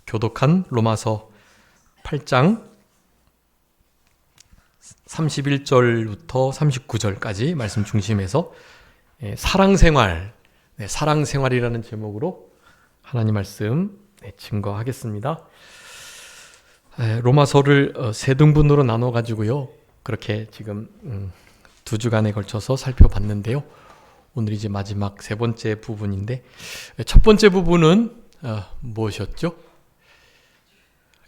교독한 로마서 8장 31절부터 39절까지 말씀 중심에서 사랑생활, 사랑생활이라는 제목으로 하나님 말씀 증거하겠습니다. 로마서를 세 등분으로 나눠 가지고요, 그렇게 지금 2주간에 걸쳐서 살펴봤는데요. 오늘 이제 마지막 세 번째 부분인데, 첫 번째 부분은 무엇이었죠?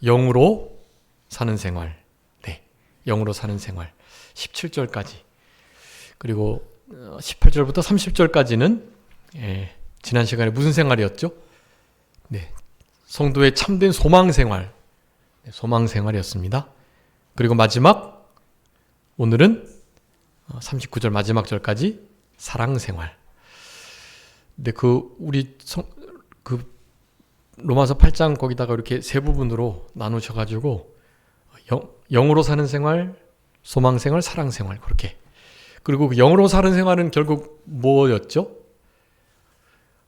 영으로 사는 생활. 영으로 사는 생활. 17절까지. 그리고 18절부터 30절까지는 지난 시간에 무슨 생활이었죠? 성도의 참된 소망 생활. 소망 생활이었습니다. 그리고 마지막, 오늘은 39절 마지막 절까지 사랑 생활. 근데 로마서 8장 거기다가 이렇게 세 부분으로 나누셔가지고 영으로 사는 생활, 소망 생활, 사랑 생활, 그렇게. 그리고 그 영으로 사는 생활은 결국 뭐였죠?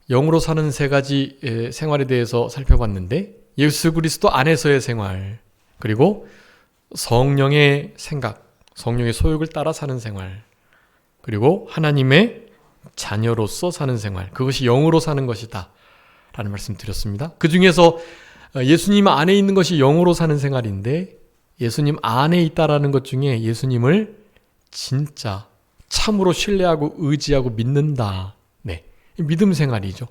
영으로 사는 세 가지 생활에 대해서 살펴봤는데, 예수 그리스도 안에서의 생활, 그리고 성령의 생각, 성령의 소욕을 따라 사는 생활, 그리고 하나님의 자녀로서 사는 생활, 그것이 영으로 사는 것이다 라는 말씀 드렸습니다. 그 중에서 예수님 안에 있는 것이 영으로 사는 생활인데, 예수님 안에 있다라는 것 중에 예수님을 진짜 참으로 신뢰하고 의지하고 믿는다. 믿음 생활이죠.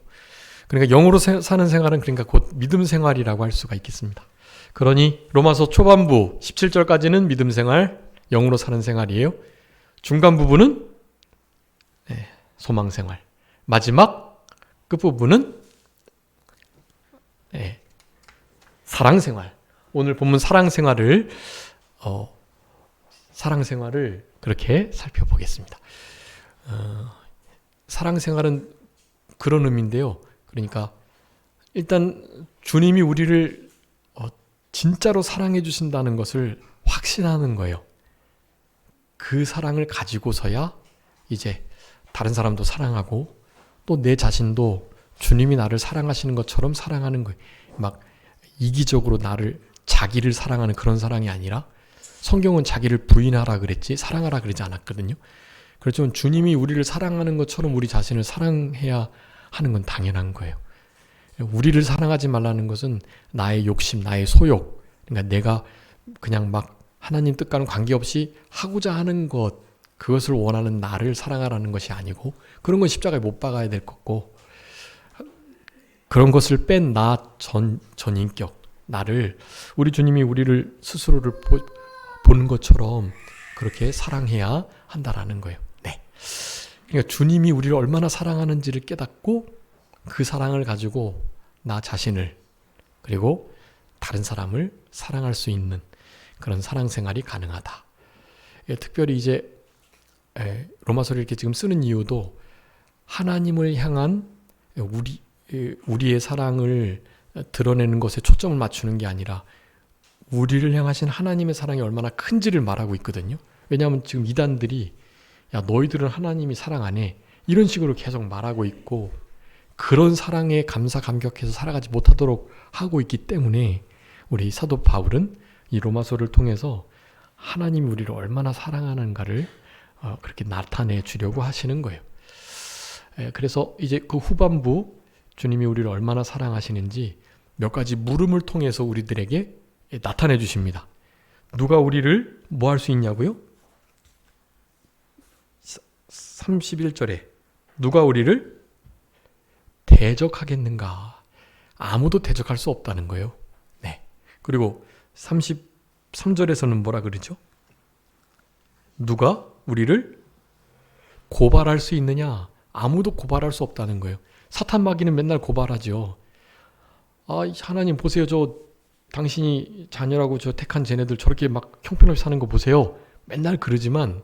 그러니까 영으로 사는 생활은 그러니까 곧 믿음 생활이라고 할 수가 있겠습니다. 그러니 로마서 초반부 17절까지는 믿음 생활, 영으로 사는 생활이에요. 중간 부분은 소망 생활. 마지막 끝부분은 사랑 생활. 오늘 본문 사랑 생활을 그렇게 살펴보겠습니다. 사랑 생활은 그런 의미인데요. 그러니까 일단 주님이 우리를 진짜로 사랑해 주신다는 것을 확신하는 거예요. 그 사랑을 가지고서야 이제 다른 사람도 사랑하고, 또 내 자신도 주님이 나를 사랑하시는 것처럼 사랑하는 거예요. 막 이기적으로 자기를 사랑하는 그런 사랑이 아니라, 성경은 자기를 부인하라 그랬지 사랑하라 그러지 않았거든요. 그렇지만 주님이 우리를 사랑하는 것처럼 우리 자신을 사랑해야 하는 건 당연한 거예요. 우리를 사랑하지 말라는 것은 나의 욕심, 나의 소욕, 그러니까 내가 그냥 막 하나님 뜻과는 관계없이 하고자 하는 것, 그것을 원하는 나를 사랑하라는 것이 아니고, 그런 건 십자가에 못 박아야 될 거고, 그런 것을 뺀 나 전인격, 나를, 우리 주님이 우리를 스스로를 보는 것처럼 그렇게 사랑해야 한다라는 거예요. 그러니까 주님이 우리를 얼마나 사랑하는지를 깨닫고, 그 사랑을 가지고 나 자신을, 그리고 다른 사람을 사랑할 수 있는 그런 사랑 생활이 가능하다. 특별히 이제 로마서를 이렇게 지금 쓰는 이유도, 하나님을 향한 우리의 사랑을 드러내는 것에 초점을 맞추는 게 아니라, 우리를 향하신 하나님의 사랑이 얼마나 큰지를 말하고 있거든요. 왜냐하면 지금 이단들이 야, 너희들은 하나님이 사랑 안 해, 이런 식으로 계속 말하고 있고, 그런 사랑에 감사감격해서 살아가지 못하도록 하고 있기 때문에, 우리 사도 바울은 이 로마서를 통해서 하나님이 우리를 얼마나 사랑하는가를 그렇게 나타내 주려고 하시는 거예요. 그래서 이제 그 후반부, 주님이 우리를 얼마나 사랑하시는지 몇 가지 물음을 통해서 우리들에게 나타내 주십니다. 누가 우리를 뭐 할 수 있냐고요? 31절에 누가 우리를 대적하겠는가? 아무도 대적할 수 없다는 거예요. 그리고 33절에서는 뭐라 그러죠? 누가 우리를 고발할 수 있느냐? 아무도 고발할 수 없다는 거예요. 사탄 마귀는 맨날 고발하죠. 하나님 보세요, 저 당신이 자녀라고 저 택한 쟤네들 저렇게 막 형편없이 사는 거 보세요. 맨날 그러지만,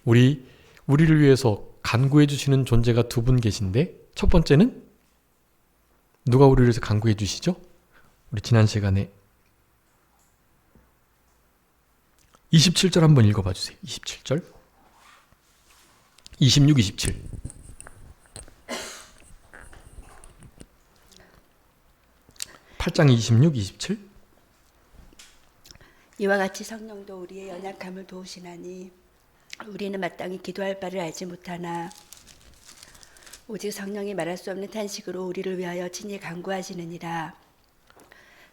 우리를 위해서 간구해 주시는 존재가 두 분 계신데, 첫 번째는 누가 우리를 위해서 간구해 주시죠? 우리 지난 시간에 27절 한번 읽어봐 주세요. 27절 26, 27 8장 26, 27. 이와 같이 성령도 우리의 연약함을 도우시나니 우리는 마땅히 기도할 바를 알지 못하나 오직 성령이 말할 수 없는 탄식으로 우리를 위하여 친히 간구하시느니라.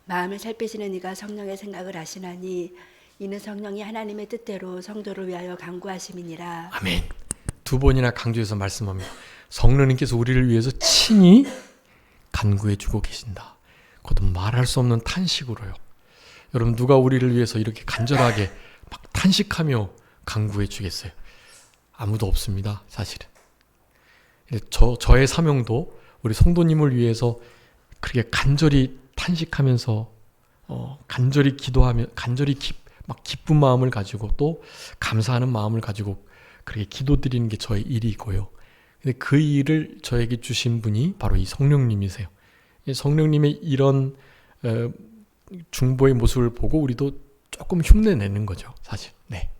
마음을 살피시는 이가 성령의 생각을 아시나니 이는 성령이 하나님의 뜻대로 성도를 위하여 간구하심이니라. 아멘. 두 번이나 강조해서 말씀합니다. 성령님께서 우리를 위해서 친히 간구해 주고 계신다. 그것도 말할 수 없는 탄식으로요. 여러분, 누가 우리를 위해서 이렇게 간절하게 막 탄식하며 간구해 주겠어요? 아무도 없습니다, 사실은. 저의 사명도 우리 성도님을 위해서 그렇게 간절히 탄식하면서 간절히 기도하며 간절히 기쁜 마음을 가지고 또 감사하는 마음을 가지고 그렇게 기도드리는 게 저의 일이고요. 근데 그 일을 저에게 주신 분이 바로 이 성령님이세요. 성령님의 이런 중보의 모습을 보고 우리도 조금 흉내내는 거죠, 사실. 네.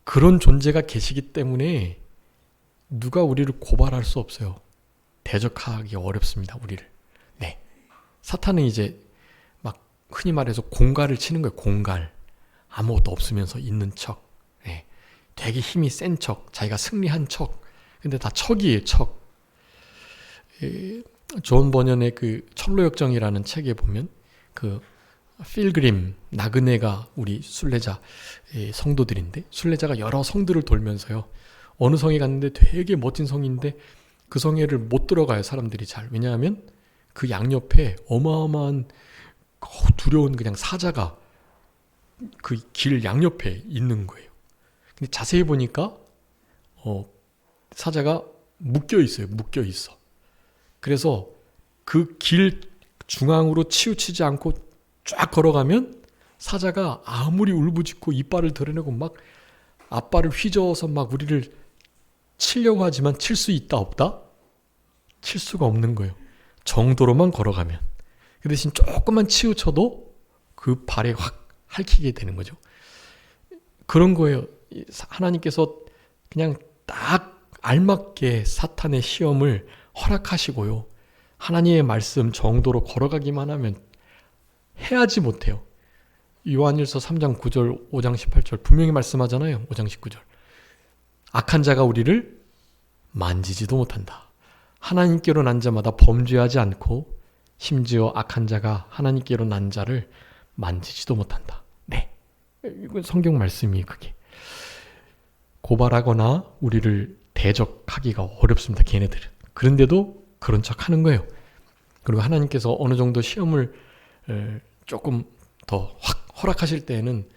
그런 존재가 계시기 때문에 누가 우리를 고발할 수 없어요. 대적하기 어렵습니다, 우리를. 네. 사탄은 이제 막 흔히 말해서 공갈을 치는 거예요. 공갈. 아무것도 없으면서 있는 척. 네. 되게 힘이 센 척. 자기가 승리한 척. 근데 다 척이에요, 척. 존 버년의 그 철로역정이라는 책에 보면 그 필그림, 나그네가 우리 순례자 성도들인데, 순례자가 여러 성들을 돌면서요, 어느 성에 갔는데 되게 멋진 성인데 그 성에를 못 들어가요, 사람들이 잘. 왜냐하면 그 양옆에 어마어마한 두려운 그냥 사자가 그 길 양옆에 있는 거예요. 근데 자세히 보니까 사자가 묶여 있어요. 묶여 있어. 그래서 그 길 중앙으로 치우치지 않고 쫙 걸어가면 사자가 아무리 울부짖고 이빨을 드러내고 막 앞발을 휘저어서 막 우리를 치려고 하지만 칠 수 있다 없다? 칠 수가 없는 거예요. 정도로만 걸어가면. 그 대신 조금만 치우쳐도 그 발에 확 핥히게 되는 거죠. 그런 거예요. 하나님께서 그냥 딱 알맞게 사탄의 시험을 허락하시고요. 하나님의 말씀 정도로 걸어가기만 하면 해하지 못해요. 요한일서 3장 9절, 5장 18절 분명히 말씀하잖아요. 5장 19절. 악한 자가 우리를 만지지도 못한다. 하나님께로 난 자마다 범죄하지 않고 심지어 악한 자가 하나님께로 난 자를 만지지도 못한다. 네, 이건 성경 말씀이 그게. 고발하거나 우리를 대적하기가 어렵습니다, 걔네들은. 그런데도 그런 척 하는 거예요. 그리고 하나님께서 어느 정도 시험을 조금 더 확 허락하실 때에는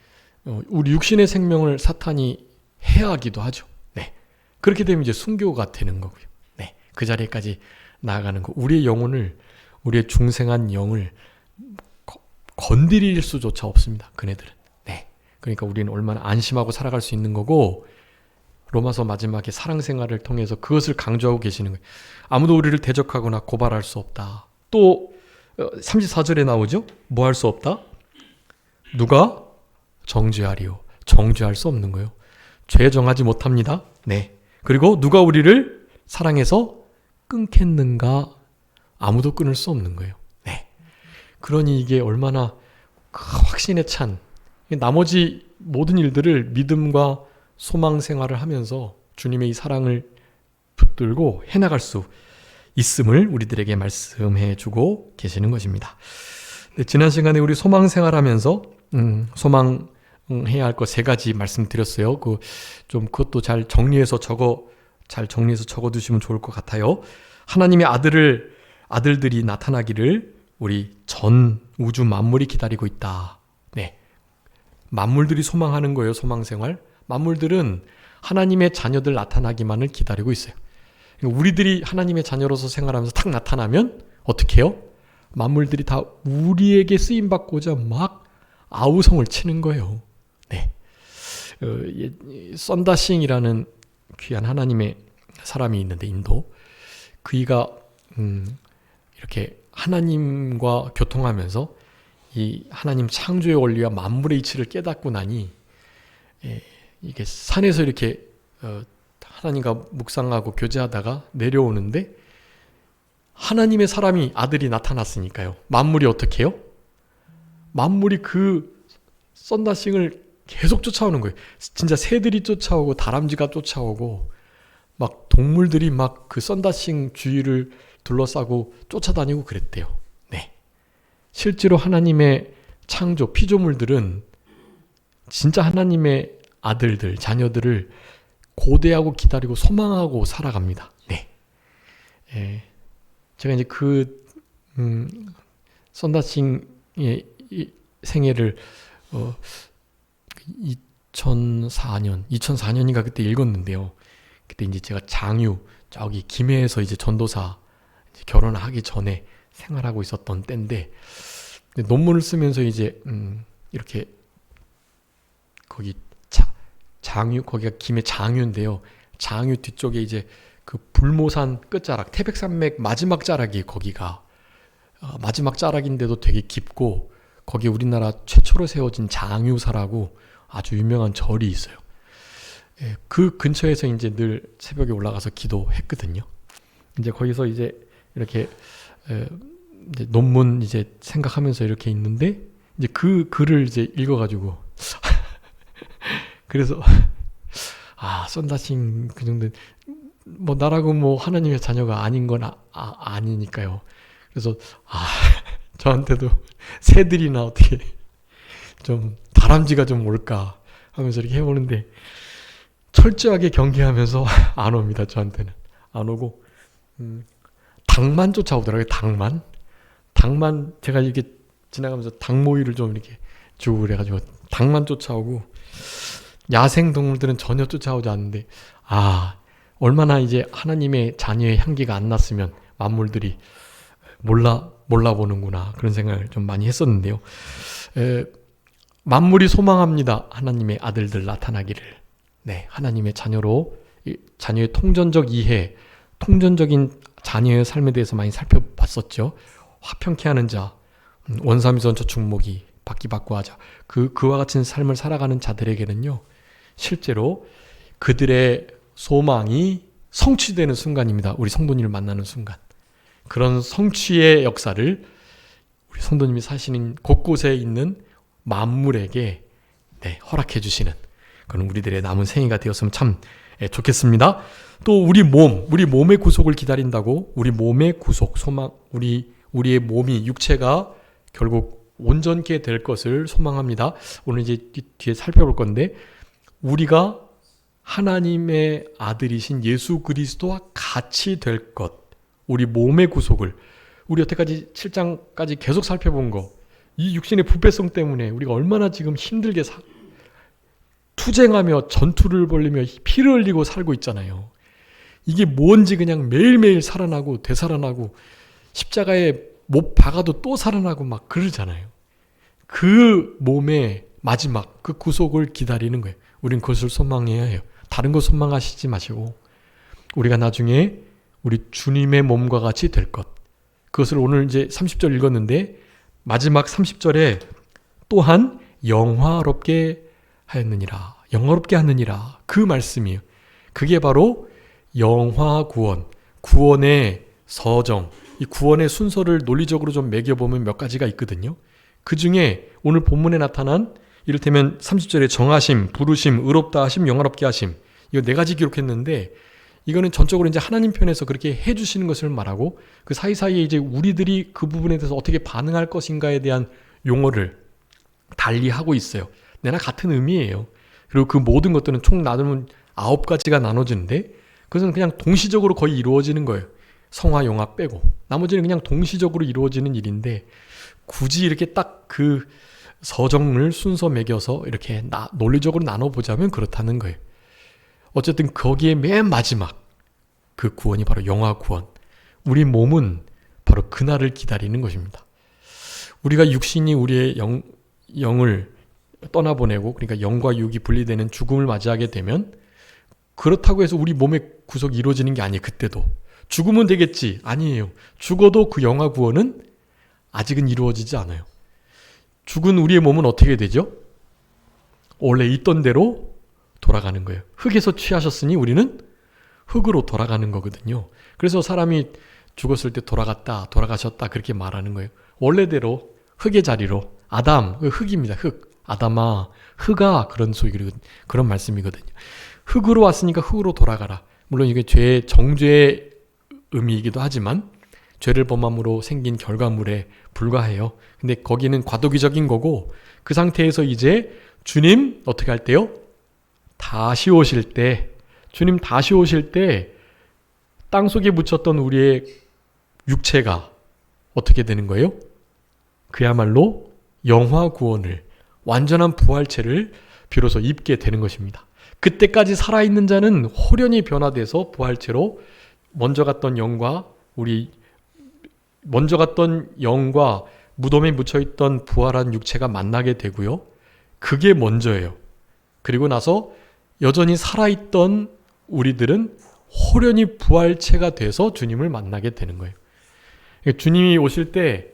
우리 육신의 생명을 사탄이 해하기도 하죠. 네. 그렇게 되면 이제 순교가 되는 거고요. 네. 그 자리까지 나아가는 거. 우리의 영혼을, 우리의 중생한 영을 건드릴 수조차 없습니다, 그네들은. 네. 그러니까 우리는 얼마나 안심하고 살아갈 수 있는 거고, 로마서 마지막에 사랑 생활을 통해서 그것을 강조하고 계시는 거예요. 아무도 우리를 대적하거나 고발할 수 없다. 또 34절에 나오죠. 뭐 할 수 없다? 누가 정죄하리요. 정죄할 수 없는 거예요. 죄 정하지 못합니다. 네. 그리고 누가 우리를 사랑해서 끊겠는가? 아무도 끊을 수 없는 거예요. 네. 그러니 이게 얼마나 확신에 찬, 나머지 모든 일들을 믿음과 소망 생활을 하면서 주님의 이 사랑을 붙들고 해나갈 수 있음을 우리들에게 말씀해 주고 계시는 것입니다. 네, 지난 시간에 우리 소망 생활하면서 소망해야 할 것 3가지 말씀드렸어요. 그것도 잘 정리해서 적어두시면 좋을 것 같아요. 하나님의 아들들이 나타나기를 우리 전 우주 만물이 기다리고 있다. 네, 만물들이 소망하는 거예요. 소망 생활. 만물들은 하나님의 자녀들 나타나기만을 기다리고 있어요. 우리들이 하나님의 자녀로서 생활하면서 탁 나타나면 어떻게 해요? 만물들이 다 우리에게 쓰임받고자 막 아우성을 치는 거예요. 네. 썬다싱이라는 귀한 하나님의 사람이 있는데, 인도. 그이가 이렇게 하나님과 교통하면서 이 하나님 창조의 원리와 만물의 이치를 깨닫고 나니 이게 산에서 이렇게 하나님과 묵상하고 교제하다가 내려오는데 하나님의 사람이 아들이 나타났으니까요. 만물이 어떻게 해요? 만물이 그 썬다싱을 계속 쫓아오는 거예요. 진짜 새들이 쫓아오고 다람쥐가 쫓아오고 막 동물들이 막 그 썬다싱 주위를 둘러싸고 쫓아다니고 그랬대요. 네. 실제로 하나님의 창조 피조물들은 진짜 하나님의 아들들, 자녀들을 고대하고 기다리고 소망하고 살아갑니다. 네. 예. 제가 이제 그 썬다싱의 생애를 2004년인가 그때 읽었는데요. 그때 이제 제가 장유 저기 김해에서 이제 전도사 이제 결혼하기 전에 생활하고 있었던 때인데 논문을 쓰면서 이제 이렇게 거기 장유 거기가 김해 장유인데요. 장유 뒤쪽에 이제 그 불모산 끝자락 태백산맥 마지막 자락이 거기가 마지막 자락인데도 되게 깊고 거기 우리나라 최초로 세워진 장유사라고 아주 유명한 절이 있어요. 예, 그 근처에서 이제 늘 새벽에 올라가서 기도했거든요. 이제 거기서 이제 이렇게 이제 논문 이제 생각하면서 이렇게 있는데 이제 그 글을 이제 읽어가지고 그래서 썬다싱 그 정도 뭐 나라고 뭐 하나님의 자녀가 아닌 건 아니니까요. 그래서 저한테도 새들이나 어떻게 좀 다람쥐가 좀 올까 하면서 이렇게 해보는데 철저하게 경계하면서 안 옵니다. 저한테는 안 오고 닭만 쫓아오더라고요. 닭만 제가 이렇게 지나가면서 닭모이를 좀 이렇게 주고 그래가지고 닭만 쫓아오고 야생 동물들은 전혀 쫓아오지 않는데 얼마나 이제 하나님의 자녀의 향기가 안 났으면 만물들이 몰라보는구나 그런 생각을 좀 많이 했었는데요. 만물이 소망합니다. 하나님의 아들들 나타나기를. 네, 하나님의 자녀로 자녀의 통전적 이해, 통전적인 자녀의 삶에 대해서 많이 살펴봤었죠. 화평케 하는 자, 원삼위선 저축목이 바퀴바꾸하자. 그와 같은 삶을 살아가는 자들에게는요, 실제로 그들의 소망이 성취되는 순간입니다. 우리 성도님을 만나는 순간. 그런 성취의 역사를 우리 성도님이 사시는 곳곳에 있는 만물에게 허락해 주시는 그런 우리들의 남은 생애가 되었으면 참 좋겠습니다. 또 우리 몸의 구속을 기다린다고 우리 몸의 구속, 소망, 우리의 몸이 육체가 결국 온전케 될 것을 소망합니다. 오늘 이제 뒤에 살펴볼 건데 우리가 하나님의 아들이신 예수 그리스도와 같이 될 것, 우리 몸의 구속을 우리 여태까지 7장까지 계속 살펴본 거, 이 육신의 부패성 때문에 우리가 얼마나 지금 힘들게 투쟁하며 전투를 벌리며 피를 흘리고 살고 있잖아요. 이게 뭔지 그냥 매일매일 살아나고 되살아나고 십자가에 못 박아도 또 살아나고 막 그러잖아요. 그 몸의 마지막 그 구속을 기다리는 거예요. 우린 그것을 소망해야 해요. 다른 거 소망하시지 마시고 우리가 나중에 우리 주님의 몸과 같이 될 것. 그것을 오늘 이제 30절 읽었는데 마지막 30절에 또한 영화롭게 하였느니라. 영화롭게 하느니라. 그 말씀이에요. 그게 바로 영화구원, 구원의 서정, 이 구원의 순서를 논리적으로 좀 매겨보면 몇 가지가 있거든요. 그 중에 오늘 본문에 나타난 이를테면 30절에 정하심, 부르심, 의롭다 하심, 영화롭게 하심, 이거 4가지 기록했는데 이거는 전적으로 이제 하나님 편에서 그렇게 해주시는 것을 말하고 그 사이사이에 이제 우리들이 그 부분에 대해서 어떻게 반응할 것인가에 대한 용어를 달리하고 있어요. 내나 같은 의미예요. 그리고 그 모든 것들은 총 나누면 9가지가 나눠지는데 그것은 그냥 동시적으로 거의 이루어지는 거예요. 성화, 영화 빼고 나머지는 그냥 동시적으로 이루어지는 일인데 굳이 이렇게 딱 그 서정을 순서 매겨서 이렇게 논리적으로 나눠보자면 그렇다는 거예요. 어쨌든 거기에 맨 마지막 그 구원이 바로 영화 구원. 우리 몸은 바로 그날을 기다리는 것입니다. 우리가 육신이 우리의 영을 떠나보내고 그러니까 영과 육이 분리되는 죽음을 맞이하게 되면 그렇다고 해서 우리 몸의 구속이 이루어지는 게 아니에요. 그때도. 죽으면 되겠지. 아니에요. 죽어도 그 영화 구원은 아직은 이루어지지 않아요. 죽은 우리의 몸은 어떻게 되죠? 원래 있던 대로 돌아가는 거예요. 흙에서 취하셨으니 우리는 흙으로 돌아가는 거거든요. 그래서 사람이 죽었을 때 돌아가셨다 그렇게 말하는 거예요. 원래대로 흙의 자리로 아담, 흙입니다. 흙. 아담아, 흙아 그런 말씀이거든요. 흙으로 왔으니까 흙으로 돌아가라. 물론 이게 정죄의 의미이기도 하지만 죄를 범함으로 생긴 결과물에 불과해요. 근데 거기는 과도기적인 거고 그 상태에서 이제 주님 어떻게 할 때요? 주님 다시 오실 때 땅속에 묻혔던 우리의 육체가 어떻게 되는 거예요? 그야말로 영화 구원을 완전한 부활체를 비로소 입게 되는 것입니다. 그때까지 살아있는 자는 호련히 변화돼서 부활체로 먼저 갔던 영과 무덤에 묻혀있던 부활한 육체가 만나게 되고요. 그게 먼저예요. 그리고 나서 여전히 살아있던 우리들은 호련히 부활체가 돼서 주님을 만나게 되는 거예요. 주님이 오실 때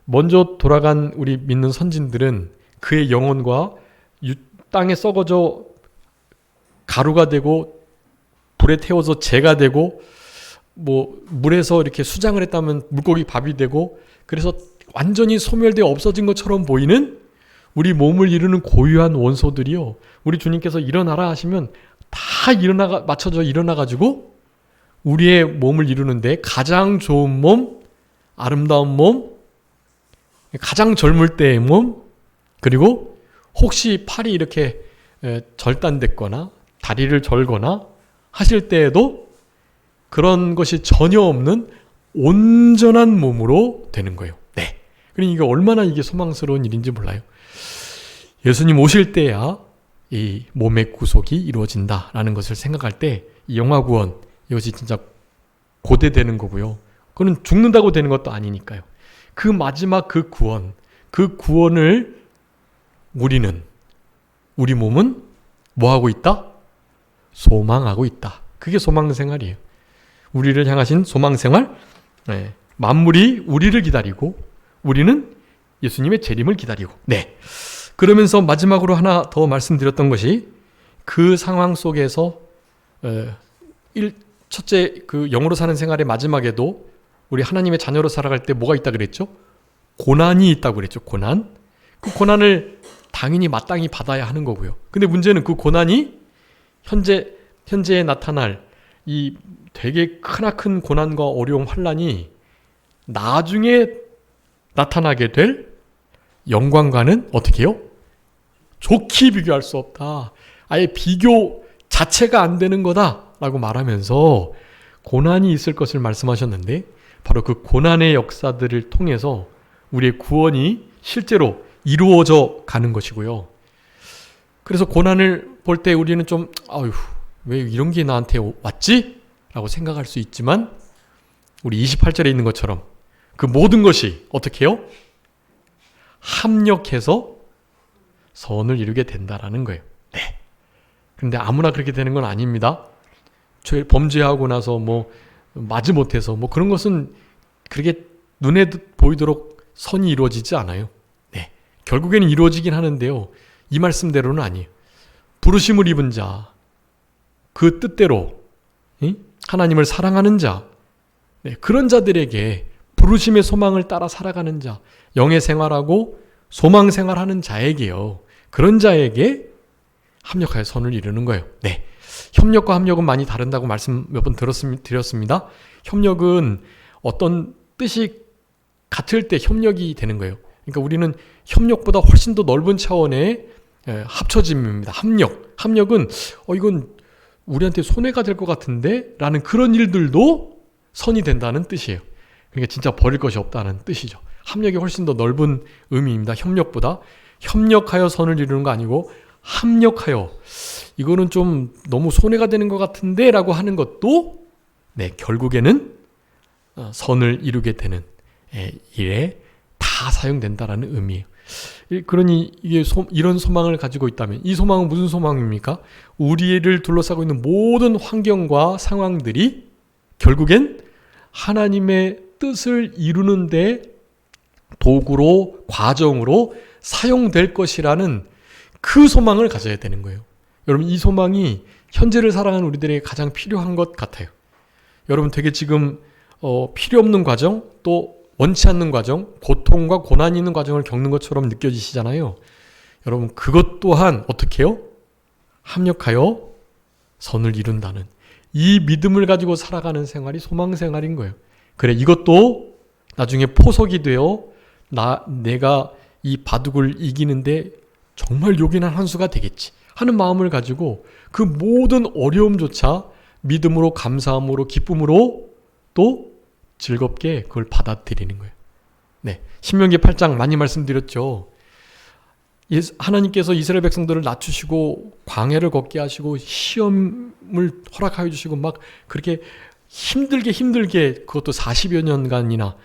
먼저 돌아간 우리 믿는 선진들은 그의 영혼과 땅에 썩어져 가루가 되고 불에 태워서 재가 되고 물에서 이렇게 수장을 했다면 물고기 밥이 되고 그래서 완전히 소멸되어 없어진 것처럼 보이는 우리 몸을 이루는 고유한 원소들이요. 우리 주님께서 일어나라 하시면 다 맞춰져 일어나가지고 우리의 몸을 이루는데 가장 좋은 몸, 아름다운 몸, 가장 젊을 때의 몸, 그리고 혹시 팔이 이렇게 절단됐거나 다리를 절거나 하실 때에도 그런 것이 전혀 없는 온전한 몸으로 되는 거예요. 네. 그러니까 이게 얼마나 이게 소망스러운 일인지 몰라요. 예수님 오실 때야 이 몸의 구속이 이루어진다라는 것을 생각할 때 이 영화구원 이것이 진짜 고대되는 거고요. 그건 죽는다고 되는 것도 아니니까요. 그 마지막 그 구원을 우리 몸은 뭐하고 있다? 소망하고 있다. 그게 소망생활이에요. 우리를 향하신 소망생활, 만물이 우리를 기다리고 우리는 예수님의 재림을 기다리고. 네. 그러면서 마지막으로 하나 더 말씀드렸던 것이 그 상황 속에서 첫째 그 영으로 사는 생활의 마지막에도 우리 하나님의 자녀로 살아갈 때 뭐가 있다 그랬죠? 고난이 있다고 그랬죠. 고난. 그 고난을 당연히 마땅히 받아야 하는 거고요. 근데 문제는 그 고난이 현재에 나타날 이 되게 크나큰 고난과 어려움, 환난이 나중에 나타나게 될 영광과는 어떻게 해요? 좋게 비교할 수 없다. 아예 비교 자체가 안 되는 거다라고 말하면서 고난이 있을 것을 말씀하셨는데 바로 그 고난의 역사들을 통해서 우리의 구원이 실제로 이루어져 가는 것이고요. 그래서 고난을 볼 때 우리는 좀 왜 이런 게 나한테 왔지? 라고 생각할 수 있지만 우리 28절에 있는 것처럼 그 모든 것이 어떻게 해요? 합력해서 선을 이루게 된다라는 거예요. 네. 그런데 아무나 그렇게 되는 건 아닙니다. 범죄하고 나서 마지못해서 그런 것은 그렇게 눈에 보이도록 선이 이루어지지 않아요. 네. 결국에는 이루어지긴 하는데요. 이 말씀대로는 아니에요. 부르심을 입은 자, 그 뜻대로 하나님을 사랑하는 자, 그런 자들에게 부르심의 소망을 따라 살아가는 자, 영의 생활하고 소망 생활하는 자에게요. 그런 자에게 합력하여 선을 이루는 거예요. 네. 협력과 합력은 많이 다른다고 말씀 몇 번 드렸습니다. 협력은 어떤 뜻이 같을 때 협력이 되는 거예요. 그러니까 우리는 협력보다 훨씬 더 넓은 차원의 합쳐짐입니다. 합력은 이건 우리한테 손해가 될 것 같은데 라는 그런 일들도 선이 된다는 뜻이에요. 그러니까 진짜 버릴 것이 없다는 뜻이죠. 합력이 훨씬 더 넓은 의미입니다. 협력보다. 협력하여 선을 이루는 거 아니고 합력하여, 이거는 좀 너무 손해가 되는 것 같은데 라고 하는 것도 결국에는 선을 이루게 되는 일에 다 사용된다라는 의미예요. 그러니 이게 이런 소망을 가지고 있다면 이 소망은 무슨 소망입니까? 우리를 둘러싸고 있는 모든 환경과 상황들이 결국엔 하나님의 뜻을 이루는데 도구로, 과정으로 사용될 것이라는 그 소망을 가져야 되는 거예요. 여러분, 이 소망이 현재를 살아가는 우리들에게 가장 필요한 것 같아요. 여러분 되게 지금 필요 없는 과정, 또 원치 않는 과정, 고통과 고난이 있는 과정을 겪는 것처럼 느껴지시잖아요. 여러분, 그것 또한 어떻게 해요? 합력하여 선을 이룬다는 이 믿음을 가지고 살아가는 생활이 소망 생활인 거예요. 그래, 이것도 나중에 포석이 되어 내가 이 바둑을 이기는데 정말 요긴한 한 수가 되겠지 하는 마음을 가지고 그 모든 어려움조차 믿음으로, 감사함으로, 기쁨으로 또 즐겁게 그걸 받아들이는 거예요. 네, 신명기 8장 많이 말씀드렸죠. 하나님께서 이스라엘 백성들을 낮추시고 광야를 걷게 하시고 시험을 허락하여 주시고 막 그렇게 힘들게 그것도 40여 년간이나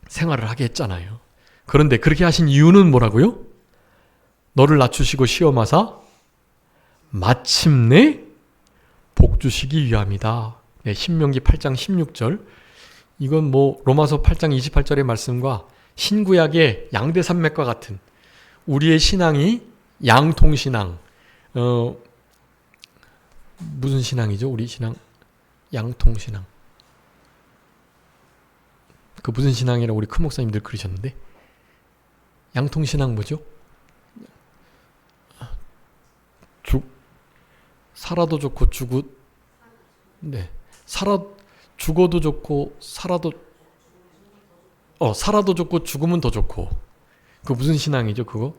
생활을 하게 했잖아요. 그런데 그렇게 하신 이유는 뭐라고요? 너를 낮추시고 시험하사 마침내 복 주시기 위함이다. 네, 신명기 8장 16절. 이건 뭐 로마서 8장 28절의 말씀과 신구약의 양대산맥과 같은 우리의 신앙이 양통신앙. 무슨 신앙이죠? 우리 신앙 양통신앙. 그 무슨 신앙이라고 우리 큰 목사님들 그러셨는데, 양통신앙 뭐죠? 살아도 좋고 죽어도 좋고 살아도 좋고 죽으면 더 좋고. 그 무슨 신앙이죠, 그거?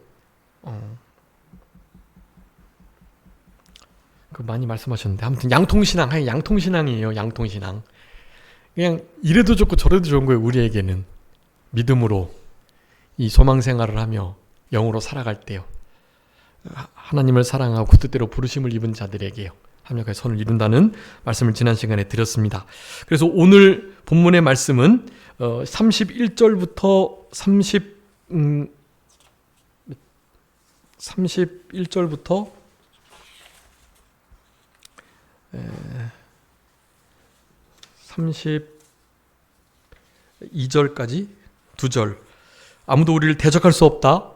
그 많이 말씀하셨는데, 아무튼 양통신앙이에요. 양통신앙. 그냥 이래도 좋고 저래도 좋은 거예요. 우리에게는 믿음으로 이 소망 생활을 하며 영으로 살아갈 때요. 하나님을 사랑하고 그 뜻대로 부르심을 입은 자들에게요. 합력하여 선을 이룬다는 말씀을 지난 시간에 드렸습니다. 그래서 오늘 본문의 말씀은 31절부터 31절부터 32절까지 2절. 아무도 우리를 대적할 수 없다.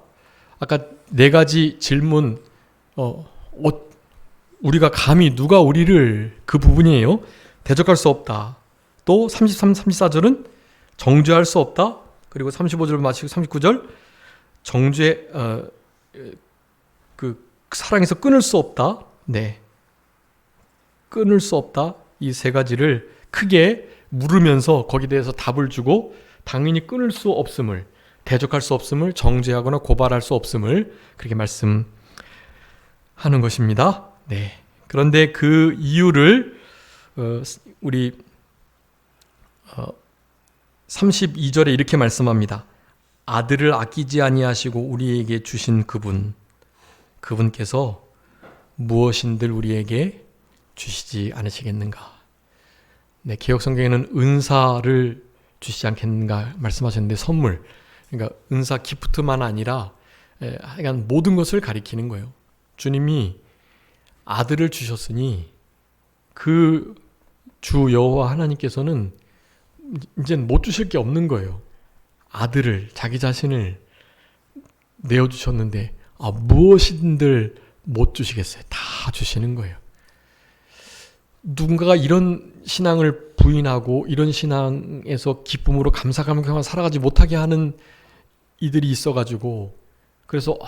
아까 네 가지 질문, 우리가 감히 누가 우리를, 그 부분이에요. 대적할 수 없다. 또 33, 34절은 정죄할 수 없다. 그리고 35절 마치고 39절 정죄, 그 사랑에서 끊을 수 없다. 네, 끊을 수 없다. 이 세 가지를 크게 물으면서 거기에 대해서 답을 주고, 당연히 끊을 수 없음을, 대적할 수 없음을, 정죄하거나 고발할 수 없음을 그렇게 말씀하는 것입니다. 네. 그런데 그 이유를 우리 32절에 이렇게 말씀합니다. 아들을 아끼지 아니하시고 우리에게 주신 그분께서 무엇인들 우리에게 주시지 않으시겠는가. 네, 개역성경에는 은사를 주시지 않겠는가 말씀하셨는데, 선물, 그러니까 은사 기프트만 아니라 하여간 모든 것을 가리키는 거예요. 주님이 아들을 주셨으니 그 주 여호와 하나님께서는 이젠 못 주실 게 없는 거예요. 아들을, 자기 자신을 내어주셨는데 무엇인들 못 주시겠어요. 다 주시는 거예요. 누군가가 이런 신앙을 부인하고 이런 신앙에서 기쁨으로 감사감격하며 살아가지 못하게 하는 이들이 있어가지고, 그래서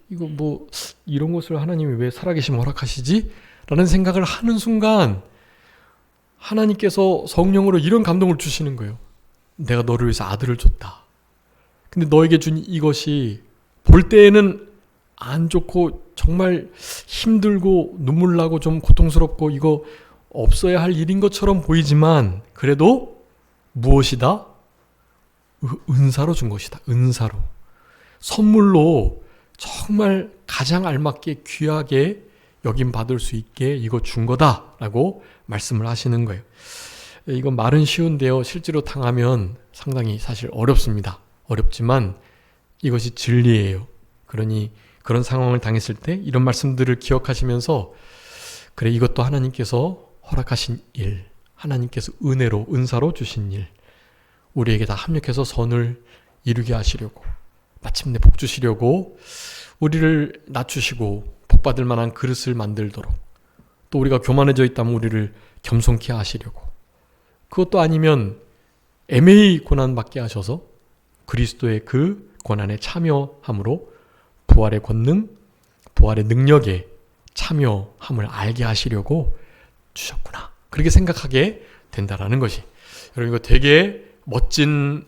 이거 뭐 이런 것을 하나님이 왜 살아계시면 허락하시지? 라는 생각을 하는 순간 하나님께서 성령으로 이런 감동을 주시는 거예요. 내가 너를 위해서 아들을 줬다. 근데 너에게 준 이것이 볼 때에는 안 좋고 정말 힘들고 눈물 나고 좀 고통스럽고 이거 없어야 할 일인 것처럼 보이지만, 그래도 무엇이다? 은사로 준 것이다. 은사로. 선물로 정말 가장 알맞게 귀하게 여김 받을 수 있게 이거 준 거다라고 말씀을 하시는 거예요. 이건 말은 쉬운데요. 실제로 당하면 상당히 사실 어렵습니다. 어렵지만 이것이 진리예요. 그러니 그런 상황을 당했을 때 이런 말씀들을 기억하시면서, 그래, 이것도 하나님께서 허락하신 일, 하나님께서 은혜로, 은사로 주신 일, 우리에게 다 합력해서 선을 이루게 하시려고, 마침내 복 주시려고 우리를 낮추시고 복받을 만한 그릇을 만들도록, 또 우리가 교만해져 있다면 우리를 겸손케 하시려고, 그것도 아니면 애매히 고난받게 하셔서 그리스도의 그 고난에 참여함으로 부활의 권능, 부활의 능력에 참여함을 알게 하시려고 주셨구나. 그렇게 생각하게 된다라는 것이, 여러분 이거 되게 멋진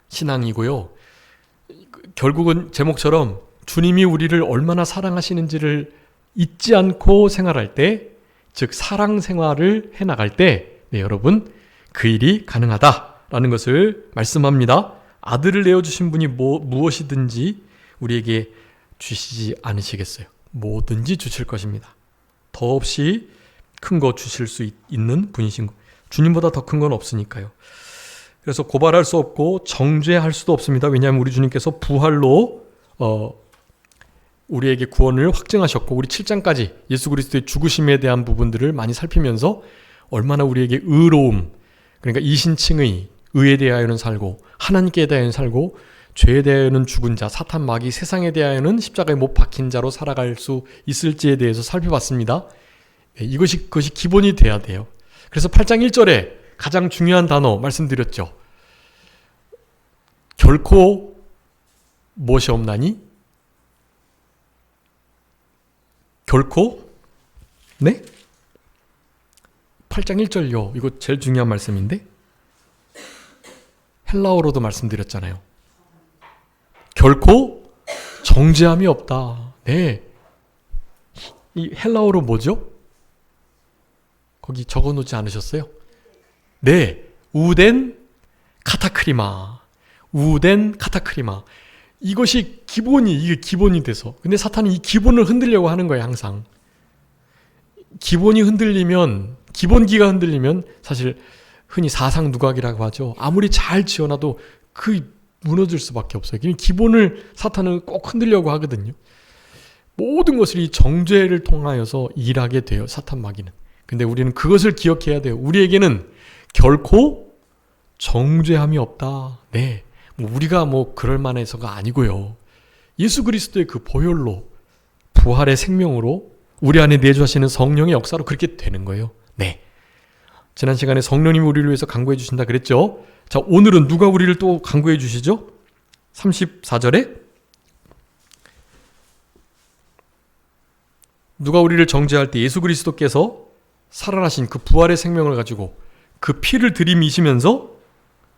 신앙이고요. 결국은 제목처럼 주님이 우리를 얼마나 사랑하시는지를 잊지 않고 생활할 때, 즉 사랑 생활을 해나갈 때, 네, 여러분 그 일이 가능하다라는 것을 말씀합니다. 아들을 내어주신 분이 무엇이든지 우리에게 주시지 않으시겠어요? 뭐든지 주실 것입니다. 더없이 큰 거 주실 수 있는 분이신 거. 주님보다 더 큰 건 없으니까요. 그래서 고발할 수 없고 정죄할 수도 없습니다. 왜냐하면 우리 주님께서 부활로 우리에게 구원을 확증하셨고, 우리 7장까지 예수 그리스도의 죽으심에 대한 부분들을 많이 살피면서 얼마나 우리에게 의로움, 그러니까 이신칭의, 의에 대하여는 살고 하나님께 대하여는 살고 죄에 대하여는 죽은 자, 사탄 마귀, 세상에 대하여는 십자가에 못 박힌 자로 살아갈 수 있을지에 대해서 살펴봤습니다. 그것이 기본이 돼야 돼요. 그래서 8장 1절에 가장 중요한 단어 말씀드렸죠. 결코 무엇이 없나니? 결코? 네? 8장 1절요. 이거 제일 중요한 말씀인데? 헬라어로도 말씀드렸잖아요. 결코 정죄함이 없다. 네. 이 헬라어로 뭐죠? 거기 적어놓지 않으셨어요? 네. 우덴 카타크리마. 우덴 카타크리마. 이것이 이게 기본이 돼서. 근데 사탄은 이 기본을 흔들려고 하는 거예요, 항상. 기본이 흔들리면, 기본기가 흔들리면 사실 흔히 사상누각이라고 하죠. 아무리 잘 지어놔도 무너질 수밖에 없어요. 기본을 사탄은 꼭 흔들려고 하거든요. 모든 것을 이 정죄를 통하여서 일하게 돼요, 사탄 마귀는. 근데 우리는 그것을 기억해야 돼요. 우리에게는 결코 정죄함이 없다. 네. 우리가 그럴 만해서가 아니고요. 예수 그리스도의 그 보혈로, 부활의 생명으로 우리 안에 내주하시는 성령의 역사로 그렇게 되는 거예요. 네. 지난 시간에 성령님이 우리를 위해서 간구해 주신다 그랬죠. 자, 오늘은 누가 우리를 또 간구해 주시죠? 34절에 누가 우리를 정죄할 때 예수 그리스도께서 살아나신 그 부활의 생명을 가지고 그 피를 들이미시면서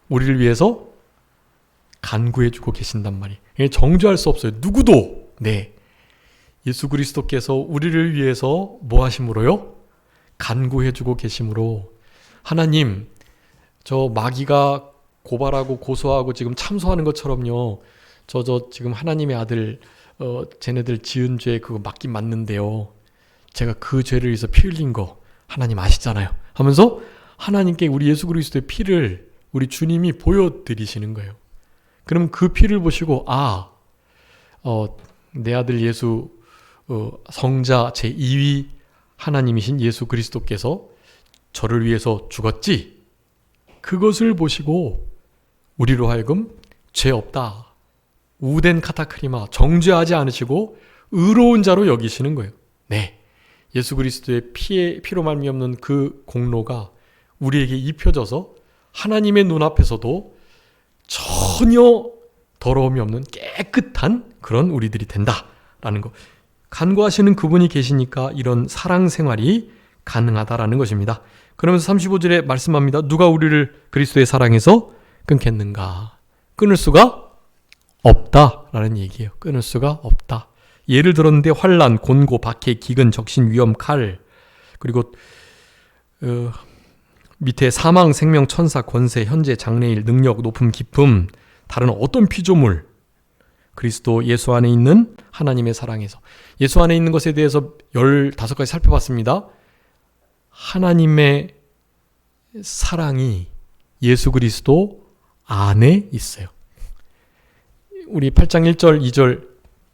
우리를 위해서 간구해 주고 계신단 말이에요. 정죄할 수 없어요. 누구도. 네. 예수 그리스도께서 우리를 위해서 뭐 하심으로요? 간구해 주고 계심으로. 하나님, 저 마귀가 고발하고 고소하고 지금 참소하는 것처럼요. 저 지금 하나님의 아들 쟤네들 지은 죄 그거 맞긴 맞는데요. 제가 그 죄를 위해서 피 흘린 거 하나님 아시잖아요. 하면서 하나님께 우리 예수 그리스도의 피를 우리 주님이 보여드리시는 거예요. 그럼 그 피를 보시고 내 아들 예수 성자 제2위 하나님이신 예수 그리스도께서 저를 위해서 죽었지? 그것을 보시고 우리로 하여금 죄 없다. 우덴 카타크리마, 정죄하지 않으시고 의로운 자로 여기시는 거예요. 네. 예수 그리스도의 피로 말미암는 그 공로가 우리에게 입혀져서 하나님의 눈앞에서도 전혀 더러움이 없는 깨끗한 그런 우리들이 된다라는 거. 간구하시는 그분이 계시니까 이런 사랑 생활이 가능하다라는 것입니다. 그러면서 35절에 말씀합니다. 누가 우리를 그리스도의 사랑에서 끊겠는가? 끊을 수가 없다라는 얘기예요. 끊을 수가 없다. 예를 들었는데 환난, 곤고, 박해, 기근, 적신, 위험, 칼, 그리고 밑에 사망, 생명, 천사, 권세, 현재, 장래일, 능력, 높음, 깊음, 다른 어떤 피조물, 그리스도 예수 안에 있는 하나님의 사랑에서. 예수 안에 있는 것에 대해서 15가지 살펴봤습니다. 하나님의 사랑이 예수 그리스도 안에 있어요. 우리 8장 1절 2절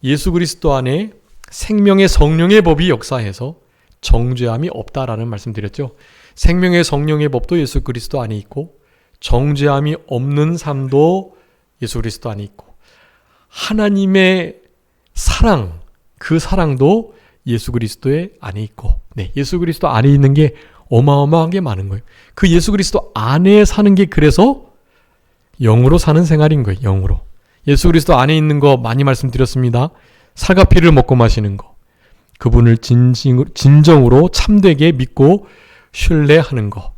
예수 그리스도 안에 생명의 성령의 법이 역사해서 정죄함이 없다라는 말씀 드렸죠. 생명의 성령의 법도 예수 그리스도 안에 있고 정죄함이 없는 삶도 예수 그리스도 안에 있고 하나님의 사랑, 그 사랑도 예수 그리스도의 안에 있고, 네, 예수 그리스도 안에 있는 게 어마어마하게 많은 거예요. 그 예수 그리스도 안에 사는 게 그래서 영으로 사는 생활인 거예요. 영으로. 예수 그리스도 안에 있는 거 많이 말씀드렸습니다. 살과 피를 먹고 마시는 거. 그분을 진정으로 참되게 믿고 신뢰하는 거.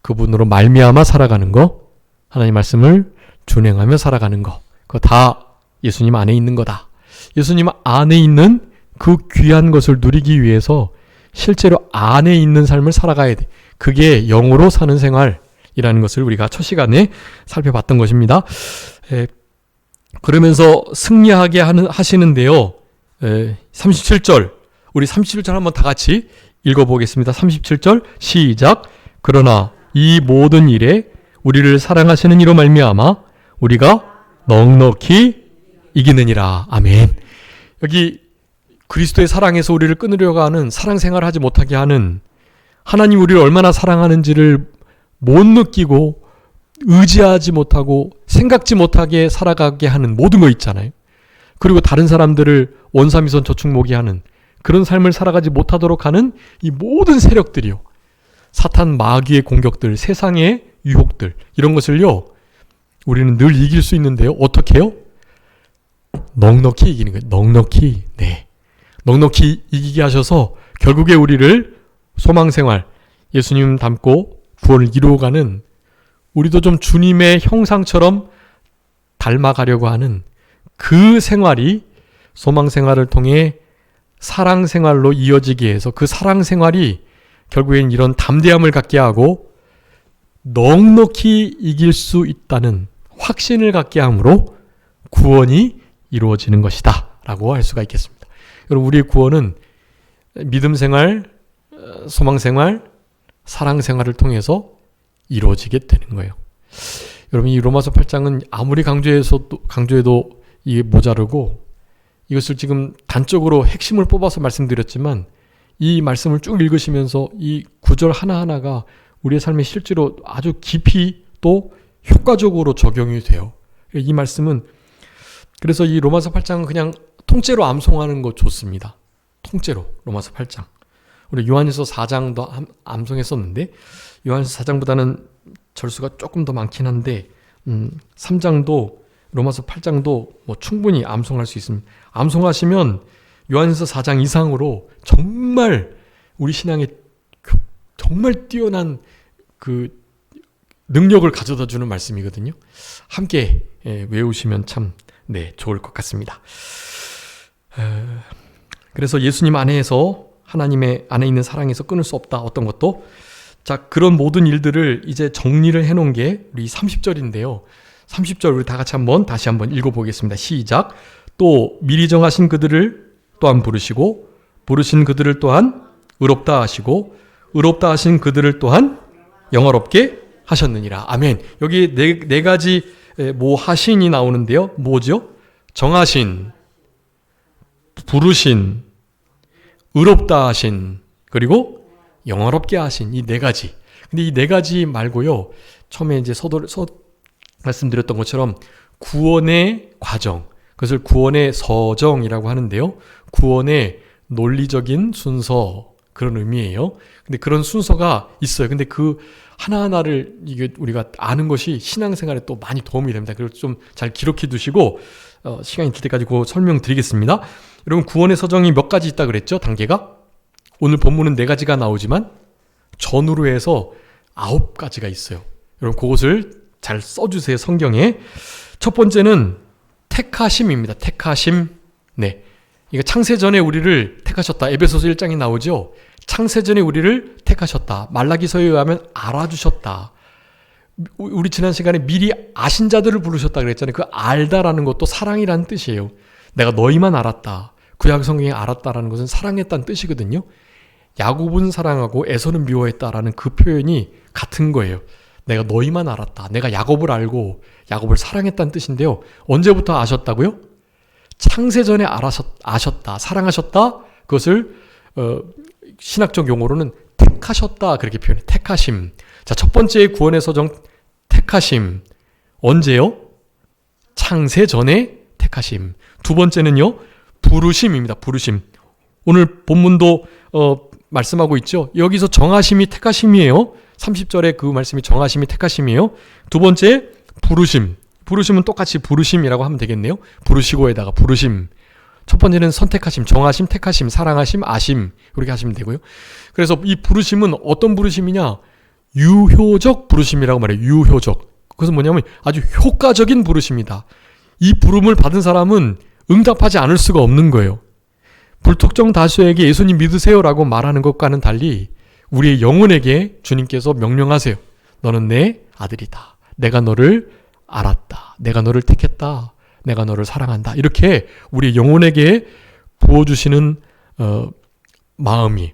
그분으로 말미암아 살아가는 거. 하나님 말씀을 준행하며 살아가는 거. 그거 다 예수님 안에 있는 거다. 예수님 안에 있는 그 귀한 것을 누리기 위해서 실제로 안에 있는 삶을 살아가야 돼. 그게 영으로 사는 생활이라는 것을 우리가 첫 시간에 살펴봤던 것입니다. 그러면서 승리하게 하시는데요. 37절, 우리 37절 한번 다 같이 읽어보겠습니다. 37절 시작. 그러나 이 모든 일에 우리를 사랑하시는 이로 말미암아 우리가 넉넉히 이기느니라. 아멘. 여기 그리스도의 사랑에서 우리를 끊으려고 하는 사랑 생활을 하지 못하게 하는 하나님 우리를 얼마나 사랑하는지를 못 느끼고 의지하지 못하고 생각지 못하게 살아가게 하는 모든 거 있잖아요. 그리고 다른 사람들을 원사미선 저축목이 하는 그런 삶을 살아가지 못하도록 하는 이 모든 세력들이요. 사탄 마귀의 공격들, 세상의 유혹들 이런 것을요. 우리는 늘 이길 수 있는데요. 어떻게 해요? 넉넉히 이기는 거예요. 넉넉히. 네. 넉넉히 이기게 하셔서 결국에 우리를 소망생활, 예수님 닮고 구원을 이루어가는 우리도 좀 주님의 형상처럼 닮아가려고 하는 그 생활이 소망생활을 통해 사랑생활로 이어지게 해서 그 사랑생활이 결국엔 이런 담대함을 갖게 하고 넉넉히 이길 수 있다는 확신을 갖게 함으로 구원이 이루어지는 것이다 라고 할 수가 있겠습니다. 여러분 우리의 구원은 믿음생활, 소망생활, 사랑생활을 통해서 이루어지게 되는 거예요. 여러분 이 로마서 8장은 아무리 강조해도 이게 모자르고 이것을 지금 단적으로 핵심을 뽑아서 말씀드렸지만 이 말씀을 쭉 읽으시면서 이 구절 하나하나가 우리의 삶에 실제로 아주 깊이 또 효과적으로 적용이 돼요. 이 말씀은 그래서 이 로마서 8장은 그냥 통째로 암송하는 거 좋습니다. 통째로 로마서 8장. 우리 요한일서 4장도 암송했었는데 요한일서 4장보다는 절수가 조금 더 많긴 한데 3장도 로마서 8장도 뭐 충분히 암송할 수 있습니다. 암송하시면 요한일서 4장 이상으로 정말 우리 신앙에 정말 뛰어난 그 능력을 가져다 주는 말씀이거든요. 함께 외우시면 참 좋을 것 같습니다. 그래서 예수님 안에서 하나님의 안에 있는 사랑에서 끊을 수 없다. 어떤 것도. 자, 그런 모든 일들을 이제 정리를 해놓은 게 우리 30절인데요. 30절 우리 다 같이 다시 한번 읽어보겠습니다. 시작. 또 미리 정하신 그들을 또한 부르시고 부르신 그들을 또한 의롭다 하시고 의롭다 하신 그들을 또한 영화롭게 하셨느니라. 아멘. 여기 네 가지 뭐 하신이 나오는데요. 뭐죠? 정하신, 부르신, 의롭다 하신, 그리고 영화롭게 하신 이 네 가지. 근데 이 네 가지 말고요. 처음에 이제 말씀드렸던 것처럼 구원의 과정, 그것을 구원의 서정이라고 하는데요. 구원의 논리적인 순서, 그런 의미예요. 근데 그런 순서가 있어요. 근데 그 하나하나를 이게 우리가 아는 것이 신앙생활에 또 많이 도움이 됩니다. 그래서 좀 잘 기록해 두시고 시간이 될 때까지 그 설명드리겠습니다. 여러분 구원의 서정이 몇 가지 있다 그랬죠? 단계가? 오늘 본문은 4가지가 나오지만 전후로 해서 9가지가 있어요. 여러분 그것을 잘 써주세요. 성경에. 첫 번째는 택하심입니다. 택하심. 네. 이거 창세전에 우리를 택하셨다. 에베소서 1장에 나오죠. 창세전에 우리를 택하셨다. 말라기서에 의하면 알아주셨다. 우리 지난 시간에 미리 아신 자들을 부르셨다 그랬잖아요. 그 알다라는 것도 사랑이라는 뜻이에요. 내가 너희만 알았다. 구약 성경에 알았다라는 것은 사랑했다는 뜻이거든요. 야곱은 사랑하고 에서는 미워했다라는 그 표현이 같은 거예요. 내가 너희만 알았다. 내가 야곱을 알고 야곱을 사랑했다는 뜻인데요. 언제부터 아셨다고요? 창세전에 아셨다. 사랑하셨다. 그것을 신학적 용어로는 택하셨다. 그렇게 표현해요. 택하심. 자, 첫 번째 구원의 서정 택하심. 언제요? 창세전에 택하심. 두 번째는요. 부르심입니다. 부르심. 오늘 본문도 말씀하고 있죠. 여기서 정하심이 택하심이에요. 30절에 그 말씀이 정하심이 택하심이에요. 두 번째 부르심. 부르심은 똑같이 부르심이라고 하면 되겠네요. 부르시고에다가 부르심. 첫 번째는 선택하심, 정하심, 택하심, 사랑하심, 아심 이렇게 하시면 되고요. 그래서 이 부르심은 어떤 부르심이냐? 유효적 부르심이라고 말해요. 유효적. 그것은 뭐냐면 아주 효과적인 부르심이다. 이 부름을 받은 사람은 응답하지 않을 수가 없는 거예요. 불특정 다수에게 예수님 믿으세요라고 말하는 것과는 달리 우리의 영혼에게 주님께서 명령하세요. 너는 내 아들이다. 내가 너를 알았다. 내가 너를 택했다. 내가 너를 사랑한다. 이렇게 우리 영혼에게 부어주시는 마음이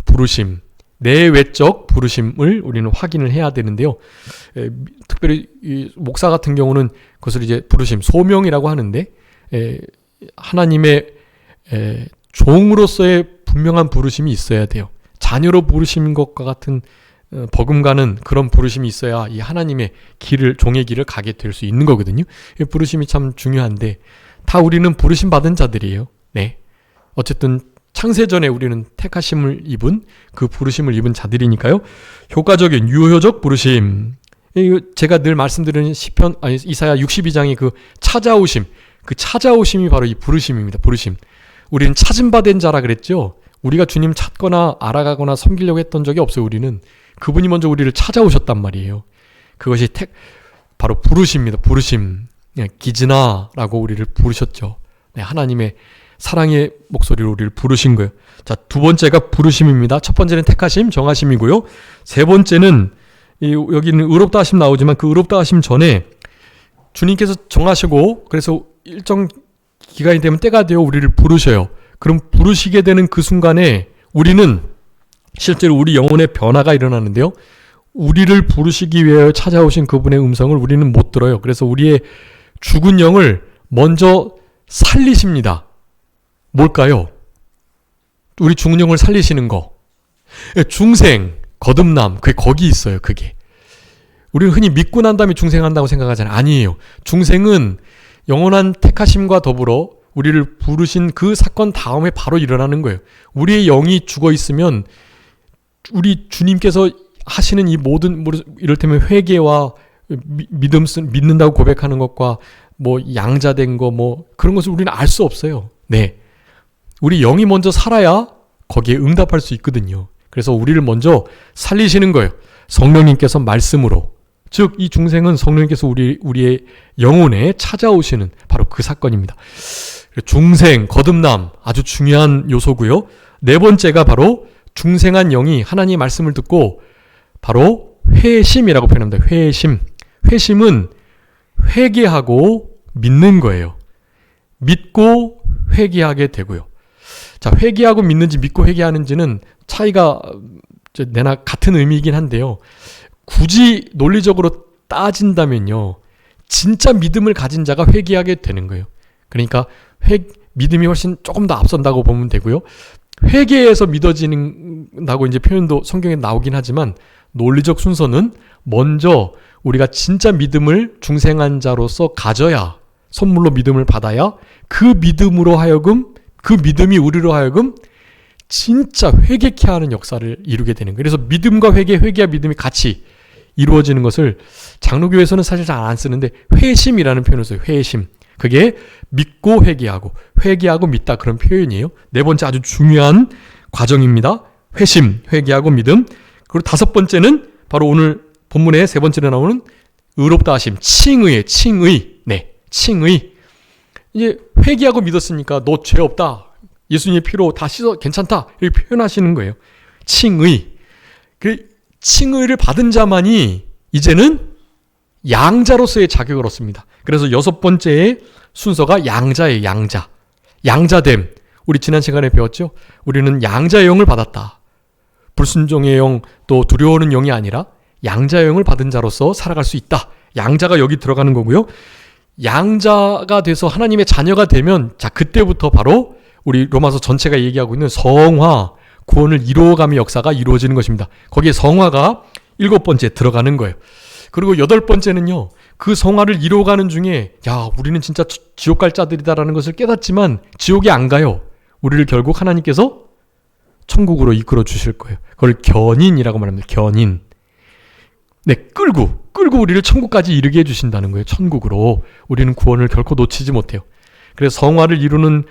부르심, 내외적 부르심을 우리는 확인을 해야 되는데요. 특별히 이 목사 같은 경우는 그것을 이제 부르심, 소명이라고 하는데 하나님의 종으로서의 분명한 부르심이 있어야 돼요. 자녀로 부르신 것과 같은 버금가는 그런 부르심이 있어야 이 하나님의 길을, 종의 길을 가게 될 수 있는 거거든요. 이 부르심이 참 중요한데 다 우리는 부르심 받은 자들이에요. 네. 어쨌든 창세전에 우리는 택하심을 입은 그 부르심을 입은 자들이니까요. 효과적인 유효적 부르심. 제가 늘 말씀드리는 이사야 62장의 그 찾아오심. 그 찾아오심이 바로 이 부르심입니다. 부르심. 우리는 찾은 바 된 자라 그랬죠. 우리가 주님 찾거나 알아가거나 섬기려고 했던 적이 없어요. 우리는 그분이 먼저 우리를 찾아오셨단 말이에요. 그것이 바로 부르심입니다. 부르심. 기즈나라고 우리를 부르셨죠. 네, 하나님의 사랑의 목소리로 우리를 부르신 거예요. 자, 두 번째가 부르심입니다. 첫 번째는 택하심, 정하심이고요. 세 번째는 여기는 의롭다 하심 나오지만 그 의롭다 하심 전에 주님께서 정하시고 그래서 일정 기간이 되면 때가 되어 우리를 부르셔요. 그럼 부르시게 되는 그 순간에 우리는 실제로 우리 영혼의 변화가 일어나는데요. 우리를 부르시기 위해 찾아오신 그분의 음성을 우리는 못 들어요. 그래서 우리의 죽은 영을 먼저 살리십니다. 뭘까요? 우리 죽은 영을 살리시는 거. 중생, 거듭남, 그게 거기 있어요. 그게. 우리는 흔히 믿고 난 다음에 중생한다고 생각하잖아요. 아니에요. 중생은 영원한 택하심과 더불어 우리를 부르신 그 사건 다음에 바로 일어나는 거예요. 우리의 영이 죽어 있으면 우리 주님께서 하시는 이 모든 이를테면 회개와 믿는다고 고백하는 것과 뭐 양자된 거 뭐 그런 것을 우리는 알 수 없어요. 네. 우리 영이 먼저 살아야 거기에 응답할 수 있거든요. 그래서 우리를 먼저 살리시는 거예요. 성령님께서 말씀으로. 즉 이 중생은 성령님께서 우리의 영혼에 찾아오시는 바로 그 사건입니다. 중생, 거듭남 아주 중요한 요소고요. 네 번째가 바로 중생한 영이 하나님의 말씀을 듣고 바로 회심이라고 표현합니다. 회심. 회심은 회개하고 믿는 거예요. 믿고 회개하게 되고요. 자, 회개하고 믿는지 믿고 회개하는지는 차이가 내나 같은 의미이긴 한데요. 굳이 논리적으로 따진다면요. 진짜 믿음을 가진 자가 회개하게 되는 거예요. 그러니까 믿음이 훨씬 조금 더 앞선다고 보면 되고요. 회개에서 믿어진다고 이제 표현도 성경에 나오긴 하지만 논리적 순서는 먼저 우리가 진짜 믿음을 중생한 자로서 가져야 선물로 믿음을 받아야 그 믿음으로 하여금 그 믿음이 우리로 하여금 진짜 회개케 하는 역사를 이루게 되는 거예요. 그래서 믿음과 회개와 믿음이 같이 이루어지는 것을 장로교에서는 사실 잘 안 쓰는데 회심이라는 표현을 써요. 회심. 그게 믿고 회개하고 믿다 그런 표현이에요. 네 번째 아주 중요한 과정입니다. 회심, 회개하고 믿음. 그리고 다섯 번째는 바로 오늘 본문의 세 번째로 나오는 의롭다 하심, 칭의. 네, 칭의. 이제 회개하고 믿었으니까 너 죄 없다. 예수님의 피로 다 씻어 괜찮다. 이렇게 표현하시는 거예요. 칭의. 그 칭의를 받은 자만이 이제는 양자로서의 자격을 얻습니다. 그래서 여섯 번째의 순서가 양자예요. 양자됨. 우리 지난 시간에 배웠죠? 우리는 양자의 영을 받았다. 불순종의 영, 또 두려워하는 영이 아니라 양자의 영을 받은 자로서 살아갈 수 있다. 양자가 여기 들어가는 거고요. 양자가 돼서 하나님의 자녀가 되면 자 그때부터 바로 우리 로마서 전체가 얘기하고 있는 성화, 구원을 이루어가는 역사가 이루어지는 것입니다. 거기에 성화가 7번째 들어가는 거예요. 그리고 8번째는요. 그 성화를 이루어가는 중에 야 우리는 진짜 지옥 갈 자들이다라는 것을 깨닫지만 지옥에 안 가요. 우리를 결국 하나님께서 천국으로 이끌어 주실 거예요. 그걸 견인이라고 말합니다. 견인. 네, 끌고 우리를 천국까지 이르게 해주신다는 거예요. 천국으로. 우리는 구원을 결코 놓치지 못해요. 그래서 성화를 이루는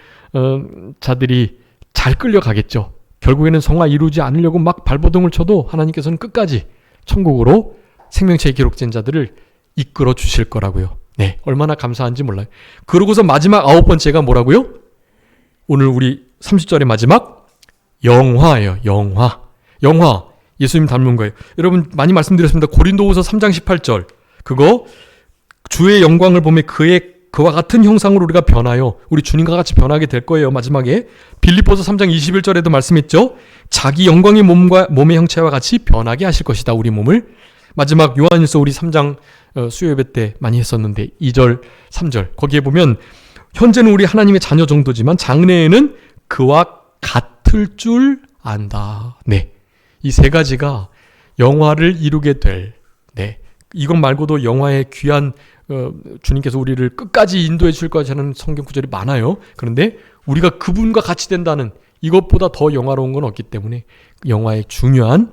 자들이 잘 끌려가겠죠. 결국에는 성화 이루지 않으려고 막 발버둥을 쳐도 하나님께서는 끝까지 천국으로 생명체에 기록된 자들을 이끌어 주실 거라고요. 네, 얼마나 감사한지 몰라요. 그러고서 마지막 9번째가 뭐라고요? 오늘 우리 30절의 마지막 영화예요. 영화. 예수님 닮은 거예요. 여러분 많이 말씀드렸습니다. 고린도후서 3장 18절. 그거 주의 영광을 보며 그와 같은 형상으로 우리가 변하여 우리 주님과 같이 변하게 될 거예요. 마지막에 빌립보서 3장 21절에도 말씀했죠. 자기 영광의 몸의 형체와 같이 변하게 하실 것이다. 우리 몸을. 마지막 요한일서 우리 3장 수요예배 때 많이 했었는데 2절 3절 거기에 보면 현재는 우리 하나님의 자녀 정도지만 장래에는 그와 같을 줄 안다. 네, 이 세 가지가 영화를 이루게 될, 네, 이것 말고도 영화의 귀한 주님께서 우리를 끝까지 인도해 주실 것이라는 성경 구절이 많아요. 그런데 우리가 그분과 같이 된다는 이것보다 더 영화로운 건 없기 때문에 영화의 중요한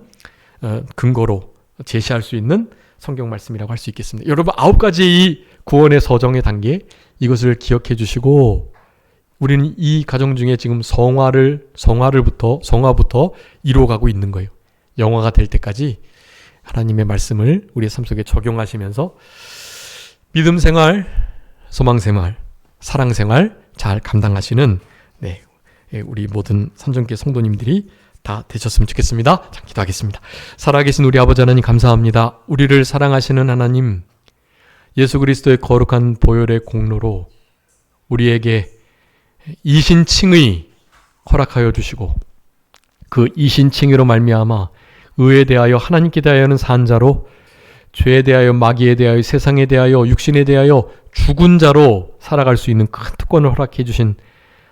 근거로 제시할 수 있는 성경 말씀이라고 할 수 있겠습니다. 여러분 9가지의 이 구원의 서정의 단계 이것을 기억해 주시고 우리는 이 과정 중에 지금 성화부터 이루어가고 있는 거예요. 영화가 될 때까지 하나님의 말씀을 우리의 삶 속에 적용하시면서 믿음 생활, 소망 생활, 사랑 생활 잘 감당하시는 네, 우리 모든 선정교회 성도님들이 다 되셨으면 좋겠습니다. 자, 기도하겠습니다. 살아계신 우리 아버지 하나님 감사합니다. 우리를 사랑하시는 하나님, 예수 그리스도의 거룩한 보혈의 공로로 우리에게 이신칭의 허락하여 주시고 그 이신칭의로 말미암아 의에 대하여 하나님께 대하여는 산 자로 죄에 대하여 마귀에 대하여 세상에 대하여 육신에 대하여 죽은 자로 살아갈 수 있는 큰 특권을 허락해 주신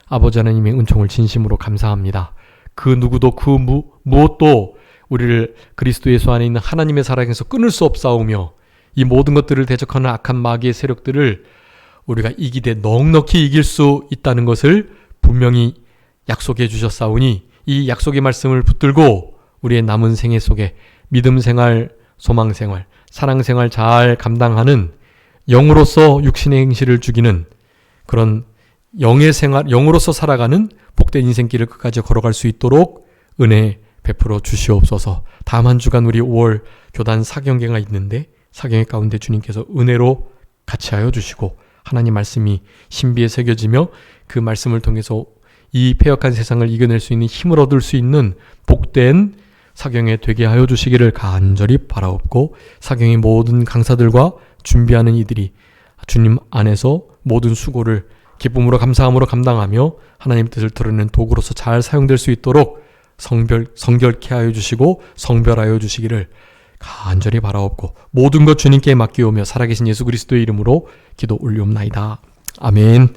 아버지 하나님의 은총을 진심으로 감사합니다. 그 누구도 그 무엇도 우리를 그리스도 예수 안에 있는 하나님의 사랑에서 끊을 수 없사오며 이 모든 것들을 대적하는 악한 마귀의 세력들을 우리가 이기되 넉넉히 이길 수 있다는 것을 분명히 약속해 주셨사오니 이 약속의 말씀을 붙들고 우리의 남은 생애 속에 믿음 생활, 소망 생활, 사랑 생활 잘 감당하는 영으로서 육신의 행실을 죽이는 그런 영의 생활, 영으로서 살아가는 복된 인생길을 끝까지 걸어갈 수 있도록 은혜 베풀어 주시옵소서. 다음 한 주간 우리 5월 교단 사경계가 있는데 사경계 가운데 주님께서 은혜로 같이 하여 주시고 하나님 말씀이 신비에 새겨지며 그 말씀을 통해서 이 패역한 세상을 이겨낼 수 있는 힘을 얻을 수 있는 복된 사경에 되게 하여 주시기를 간절히 바라옵고 사경의 모든 강사들과 준비하는 이들이 주님 안에서 모든 수고를 기쁨으로 감사함으로 감당하며 하나님 뜻을 드러내는 도구로서 잘 사용될 수 있도록 성결케 하여 주시고 성별하여 주시기를 간절히 바라옵고 모든 것 주님께 맡기오며 살아계신 예수 그리스도의 이름으로 기도 올리옵나이다. 아멘.